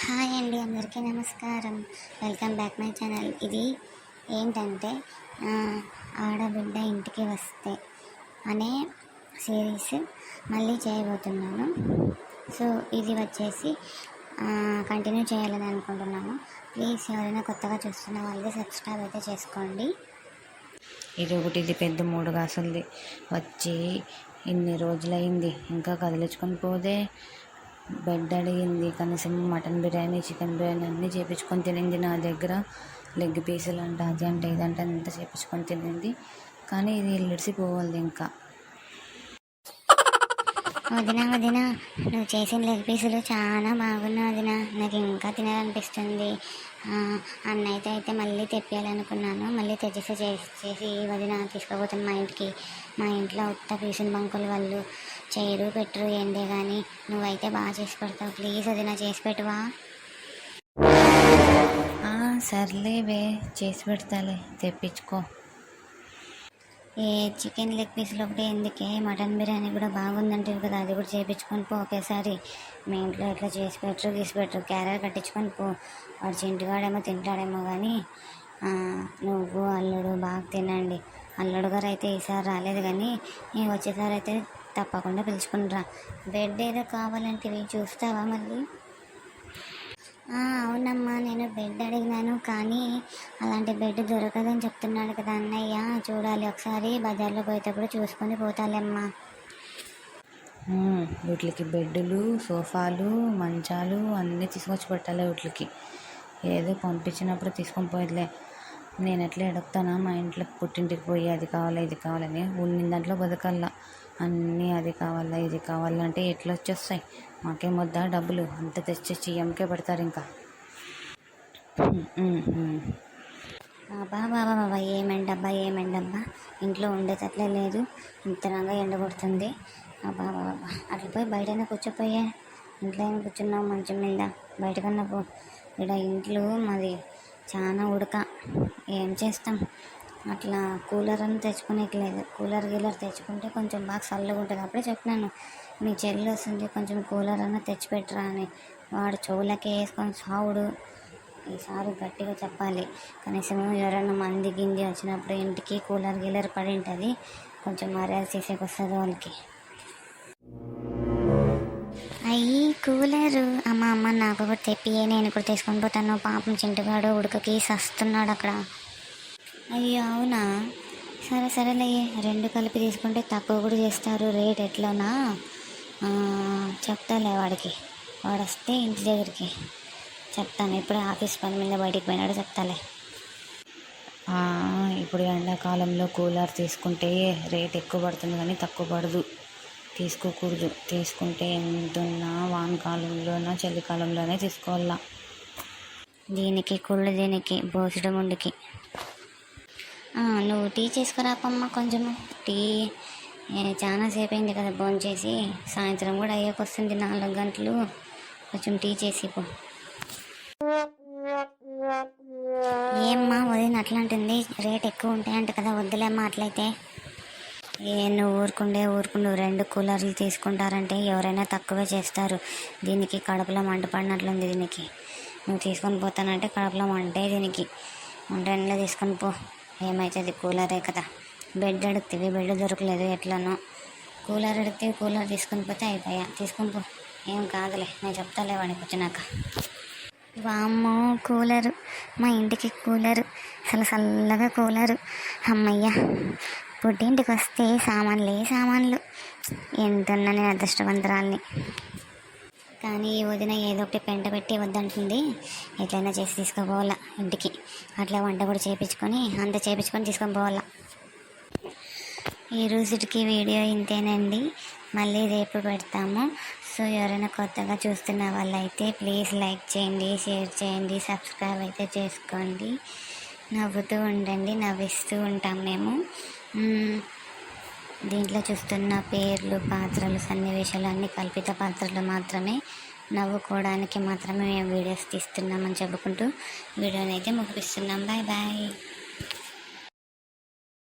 Hi అండి, అందరికీ నమస్కారం. Welcome back my channel. ఇది ఏంటంటే ఆడబిడ్డ ఇంటికి వస్తే అనే సిరీస్ మళ్ళీ చేయబోతున్నాను. సో ఇది వచ్చేసి కంటిన్యూ చేయాలని అనుకుంటున్నాను. ప్లీజ్ ఎవరైనా కొత్తగా చూస్తున్న వాళ్ళకి సబ్స్క్రైబ్ అయితే చేసుకోండి. ఇది పెద్ద 3 కాసులది వచ్చి ఇన్ని రోజులైంది, ఇంకా కదిలించుకొని పోదే. బెడ్ అడిగింది, కనీసం మటన్ బిర్యానీ, చికెన్ బిర్యానీ అన్నీ చేయించుకొని తినింది. నా దగ్గర లెగ్ పీసులు అంట, అది అంటే ఇదంటే అంతా చేయించుకొని తినింది. కానీ ఇది ఇడిసిపోవాలి. ఇంకా వదిన నువ్వు చేసిన లెగ్ పీసులు చాలా బాగున్నాయి వదిన, నాకు ఇంకా తినాలనిపిస్తుంది. అన్నయ్యతో అయితే మళ్ళీ తెప్పియాలనుకున్నాను, మళ్ళీ చేసి వదిన తీసుకుపోతాను మా ఇంట్లో ఉత్త పీసులు బంకులు వాళ్ళు చేయరు పెట్టరు ఏందే, కానీ నువ్వైతే బాగా చేసి పెడతావు. ప్లీజ్ వదిన చేసి పెట్టువా. సర్లేవే, చేసి పెడతాలే, తెప్పించుకో. ఏ చికెన్ లెగ్ పీసులు ఒకటి ఎందుకే, మటన్ బిర్యానీ కూడా బాగుందంటారు కదా, అది కూడా చేయించుకొని పో ఒకేసారి. మీ ఇంట్లో ఇట్లా చేసి పెట్టరు క్యారెట్ కట్టించుకొని పో. వాడు చింటిగాడేమో తింటాడేమో, కానీ నువ్వు అల్లుడు బాగా తినండి. అల్లుడు గారు అయితే ఈసారి రాలేదు, కానీ నేను వచ్చేసారి అయితే తప్పకుండా పిలుచుకునిరా. బెడ్ ఏదో కావాలంటే చూస్తావా మళ్ళీ? అవునమ్మా, నేను బెడ్ అడిగినాను, కానీ అలాంటి బెడ్ దొరకదని చెప్తున్నాడు కదా అన్నయ్య. చూడాలి, ఒకసారి బజార్లో పోయేటప్పుడు చూసుకొని పోతాలేమ్మా. వీటికి బెడ్లు, సోఫాలు, మంచాలు అన్నీ తీసుకొచ్చి పెట్టాలి. వీటికి ఏదో పంపించినప్పుడు తీసుకొని పోయేదిలే. నేను ఎట్లా అడుగుతానా మా ఇంట్లోకి, పుట్టింటికి పోయి అది కావాలా ఇది కావాలని. ఉన్న దాంట్లో బతకల్లా, అన్నీ అది కావాలా ఇది కావాలంటే ఎట్లా వచ్చేస్తాయి? మాకేమొద్దా డబ్బులు? అంత తెచ్చి ఎంకే పెడతారు ఇంకా. బాబా ఏమెండబ్బా ఇంట్లో ఉండేటట్లే లేదు, ఇంతరంగా ఎండగొడుతుంది. బాబా అట్లా పోయి బయటైనా కూర్చోపోయే. ఇంట్లో అయినా కూర్చున్నావు మంచం మీద, బయటకన్నా పో. ఇక్కడ ఇంట్లో మాది చాలా ఉడక, ఏం చేస్తాం. అట్లా కూలర్ అని తెచ్చుకునేట్లేదు. కూలర్ తెచ్చుకుంటే కొంచెం బాగా చల్లగా ఉంటుంది. అప్పుడే చెప్పినాను, మీ చెల్లి వస్తుంది, కొంచెం కూలర్ అన్న తెచ్చిపెట్టరా అని. వాడు చెవులకి వేసుకొని సావుడు. ఈసారి గట్టిగా చెప్పాలి, కనీసం ఎవరైనా మంది గింది వచ్చినప్పుడు ఇంటికి కూలర్ పడి ఉంటుంది, కొంచెం మర్యాద చేసేకి వస్తుంది వాళ్ళకి. అయ్యి కూలరు అమ్మ నాకు కూడా తెప్పియే, నేను కూడా తీసుకొని పోతాను. పాపం చింటుగాడు ఉడకకి సస్తున్నాడు అక్కడ. అయ్యో అవునా, సరేలే, 2 కలిపి తీసుకుంటే తక్కువ కూడా చేస్తారు. రేట్ ఎట్లోనా చెప్తాలే వాడికి, వాడు వస్తే ఇంటి దగ్గరికి చెప్తాను. ఇప్పుడే ఆఫీస్ పని మీద బయటికి పోయినాడు, చెప్తాలే. ఇప్పుడు ఎండాకాలంలో కూలర్ తీసుకుంటే రేట్ ఎక్కువ పడుతుంది, కానీ తక్కువ పడదు. తీసుకోకూడదు. తీసుకుంటే ఎంతున్నా వానకాలంలోనా చలికాలంలోనే తీసుకోవాలా. దీనికి కుళ్ళు, దీనికి బోసుడు ముందుకి. నువ్వు టీ చేసుకురాపమ్మా కొంచెము. టీ చాలా సేపు అయింది కదా భోంచేసి, సాయంత్రం కూడా అయ్యాకొస్తుంది 4 గంటలు. కొంచెం టీ చేసి పో. ఏమ్మా వదిన అట్లా అంటుంది, రేట్ ఎక్కువ ఉంటాయంట కదా, వద్దులేమ్మా అట్లయితే. నువ్వు ఊరుకుండే 2 కూలర్లు తీసుకుంటారంటే ఎవరైనా తక్కువే చేస్తారు. దీనికి కడుపులో మంట పడినట్లుంది. దీనికి నువ్వు తీసుకొని పోతానంటే కడుపులో మంటే దీనికి. వంటలో తీసుకొని పో, ఏమవుతుంది, కూలరే కదా. బెడ్ అడుగుతుంది, బెడ్ దొరకలేదు ఎట్లనో. కూలర్ అడిగితే కూలర్ తీసుకొని పోతే అయిపోయా. తీసుకొని పో, ఏం కాదులే, నేను చెప్తాలే వాడికి వచ్చినాక. వామ్మో కూలరు, మా ఇంటికి కూలరు, చల్లగా కూలరు. అమ్మయ్య, పుట్టింటికి వస్తే సామాన్లు. ఎంతున్నా నేను అదృష్టవంతరాల్ని. కానీ ఈ వదిన ఏదో ఒకటి పెంట పెట్టి వద్దంటుంది. ఎట్లయినా చేసి తీసుకుపోవాలా ఇంటికి. అట్లా వంట కూడా చేయించుకొని తీసుకొని పోవాలా. ఈ రోజుకి వీడియో ఇంతేనండి, మళ్ళీ రేపు పెడతాము. సో ఎవరైనా కొత్తగా చూస్తున్న వాళ్ళైతే ప్లీజ్ లైక్ చేయండి, షేర్ చేయండి, సబ్స్క్రైబ్ అయితే చేసుకోండి. నవ్వుతూ ఉండండి, నవ్విస్తూ ఉంటాం మేము. దీంట్లో చూస్తున్న పేర్లు, పాత్రలు, సన్నివేశాలు అన్నీ కల్పిత పాత్రలు మాత్రమే, నవ్వుకోవడానికి మాత్రమే మేము వీడియోస్ తీస్తున్నామని చెప్పుకుంటూ వీడియోని అయితే ముగిస్తున్నాం. బాయ్.